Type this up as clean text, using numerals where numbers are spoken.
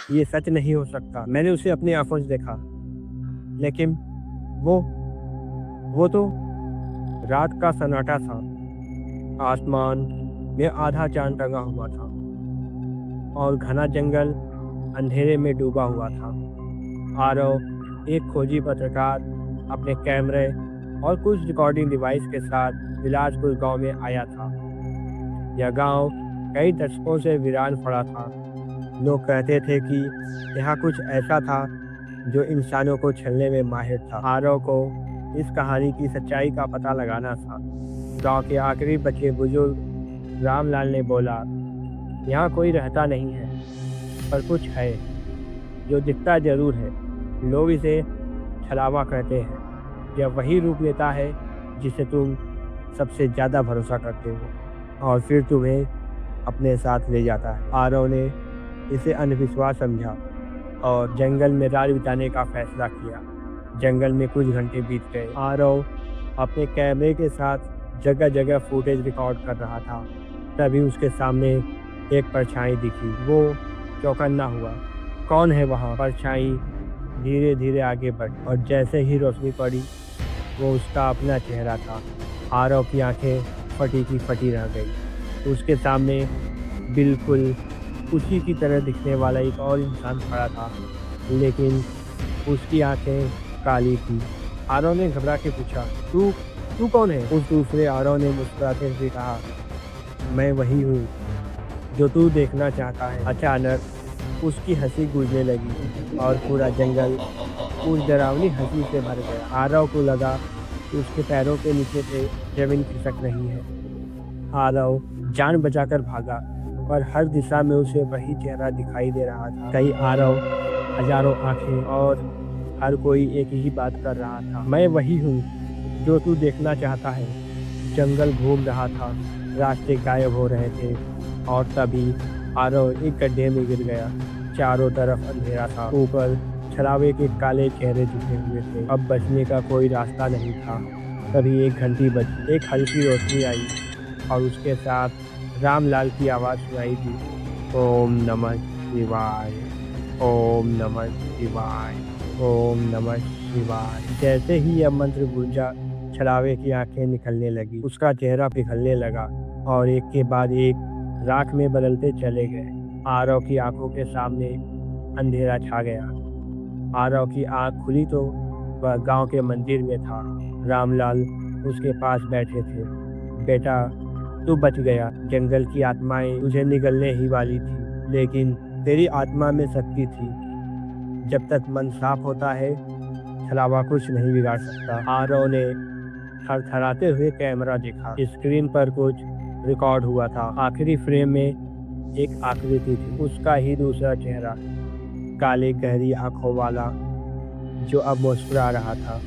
ये सच नहीं हो सकता। मैंने उसे अपनी आँखों से देखा, लेकिन वो वो तो रात का सन्नाटा था। आसमान में आधा चाँद टंगा हुआ था और घना जंगल अंधेरे में डूबा हुआ था। आरव, एक खोजी पत्रकार, अपने कैमरे और कुछ रिकॉर्डिंग डिवाइस के साथ बिलासपुर गांव में आया था। यह गांव कई दशकों से वीरान पड़ा था। लोग कहते थे कि यहाँ कुछ ऐसा था जो इंसानों को छलने में माहिर था। आरव को इस कहानी की सच्चाई का पता लगाना था। गांव के आखिरी बचे बुजुर्ग रामलाल ने बोला, यहाँ कोई रहता नहीं है, पर कुछ है जो दिखता जरूर है। लोग इसे छलावा कहते हैं। यह वही रूप लेता है जिसे तुम सबसे ज़्यादा भरोसा करते हो और फिर तुम्हें अपने साथ ले जाता है। आरव ने इसे अंधविश्वास समझा और जंगल में रात बिताने का फैसला किया। जंगल में कुछ घंटे बीत गए। आरव अपने कैमरे के साथ जगह जगह फुटेज रिकॉर्ड कर रहा था। तभी उसके सामने एक परछाई दिखी। वो चौकन्ना हुआ। कौन है वहाँ? परछाई धीरे धीरे आगे बढ़ी और जैसे ही रोशनी पड़ी, वो उसका अपना चेहरा था। आरव की आंखें फटी की फटी रह गई। उसके सामने बिल्कुल उसी की तरह दिखने वाला एक और इंसान खड़ा था, लेकिन उसकी आंखें काली थी। आरव ने घबरा के पूछा, तू तू कौन है? उस दूसरे आरव ने मुस्कुराते हुए कहा, मैं वही हूँ जो तू देखना चाहता है। अचानक उसकी हंसी गूंजने लगी और पूरा जंगल उस डरावनी हंसी से भर गया। आरव को लगा कि उसके पैरों के नीचे से जमीन खिसक रही है। आरव जान बचाकर भागा, पर हर दिशा में उसे वही चेहरा दिखाई दे रहा था। कई आरव, हजारों आंखें और हर कोई एक ही बात कर रहा था, मैं वही हूँ जो तू देखना चाहता है। जंगल घूम रहा था, रास्ते गायब हो रहे थे और तभी आरव एक गड्ढे में गिर गया। चारों तरफ अंधेरा था, ऊपर छलावे के काले चेहरे झुके हुए थे। अब बचने का कोई रास्ता नहीं था। तभी एक घंटी बजी, एक हल्की रोशनी आई और उसके साथ रामलाल की आवाज़ सुनाई दी, ओम नमः शिवाय, ओम नमः शिवाय, ओम नमः शिवाय। जैसे ही यह मंत्र गूंजा, छलावे की आंखें निकलने लगी, उसका चेहरा पिघलने लगा और एक के बाद एक राख में बदलते चले गए। आरव की आंखों के सामने अंधेरा छा गया। आरव की आंख खुली तो वह गांव के मंदिर में था। रामलाल उसके पास बैठे थे। बेटा, तू बच गया। जंगल की आत्माएं तुझे निगलने ही वाली थी, लेकिन तेरी आत्मा में शक्ति थी। जब तक मन साफ होता है, छलावा कुछ नहीं बिगाड़ सकता। आरव ने थरथराते हुए कैमरा देखा। स्क्रीन पर कुछ रिकॉर्ड हुआ था। आखिरी फ्रेम में एक आकृति थी, उसका ही दूसरा चेहरा, काले गहरी आंखों वाला, जो अब मुस्कुरा रहा था।